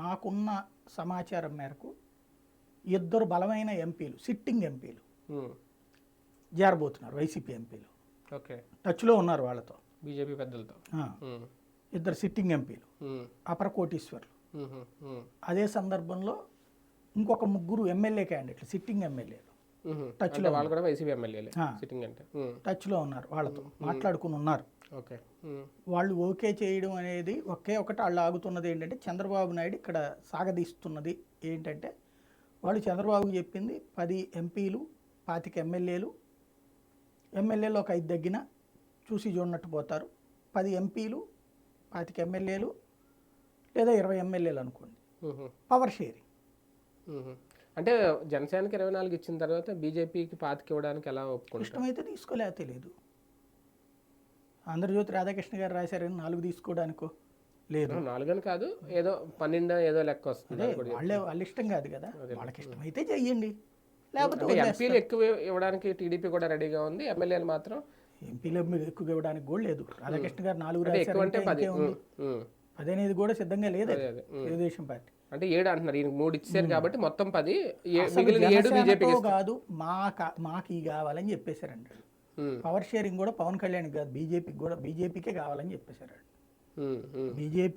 నాకున్న సమాచారం మేరకు ఇద్దరు బలమైన ఎంపీలు సిట్టింగ్ ఎంపీలు చేరబోతున్నారు వైసీపీ ఎంపీలు. ఓకే, టచ్లో ఉన్నారు వాళ్ళతో, బీజేపీ పెద్దలతో. ఇద్దరు సిట్టింగ్ ఎంపీలు అపర కోటీశ్వర్లు. అదే సందర్భంలో ఇంకొక ముగ్గురు ఎమ్మెల్యే క్యాండిడేట్లు సిట్టింగ్ ఎమ్మెల్యేలు టచ్లో, వాళ్ళు కూడా వైసీపీ ఎమ్మెల్యేలే సిట్టింగ్ అంటే టచ్లో ఉన్నారు, వాళ్ళతో మాట్లాడుకుని ఉన్నారు. ఓకే, వాళ్ళు ఓకే చేయడం అనేది ఒకటి వాళ్ళు ఆగుతున్నది ఏంటంటే చంద్రబాబు నాయుడు ఇక్కడ సాగదీస్తున్నది ఏంటంటే వాళ్ళు చంద్రబాబుకి చెప్పింది 10 ఎంపీలు 25 ఎమ్మెల్యేలు, ఎమ్మెల్యేలు ఒక 5 దగ్గర చూసి చూడనట్టు పోతారు. 10 ఎంపీలు 25 ఎమ్మెల్యేలు లేదా 20 ఎమ్మెల్యేలు అనుకోండి, పవర్ షేరింగ్. అంటే జనసేనకి 24 ఇచ్చిన తర్వాత బీజేపీకి 25 ఇవ్వడానికి ఎలా ఒప్పుకుంటారు? ఇష్టమైతే తీసుకోలే తెలియదు. ఆంధ్రజ్యోతి రాధాకృష్ణ గారు రాశారని 4 తీసుకోవడానికో లేదు, 4 అని కాదు, ఏదో 12 ఏదో లెక్క వస్తుంది. వాళ్ళ ఇష్టం కాదు కదా, వాళ్ళకి ఇష్టమైతే చెయ్యండి, లేకపోతే ఎంపీలు ఎక్కువ ఇవ్వడానికి టీడీపీ కూడా రెడీగా ఉంది, ఎమ్మెల్యేలు మాత్రం ఎంపీలు ఎక్కువ ఇవ్వడానికి కూడా లేదు. రాధాకృష్ణ గారు 4 రాశారంటే 10 అనేది కూడా సిద్ధంగా లేదు తెలుగుదేశం పార్టీ. అంటే 7 అంటున్నారు, ఈయన 3 ఇచ్చారు కాబట్టి మొత్తం 10, మిగిలిన 7 బీజేపీ కాదు, మాకు ఇవి కావాలని చెప్పేశారండి. పవర్ షేరింగ్ కూడా పవన్ కళ్యాణ్ కాదు, బీజేపీకి కూడా బీజేపీకే కావాలని చెప్పేశారు. బీజేపీ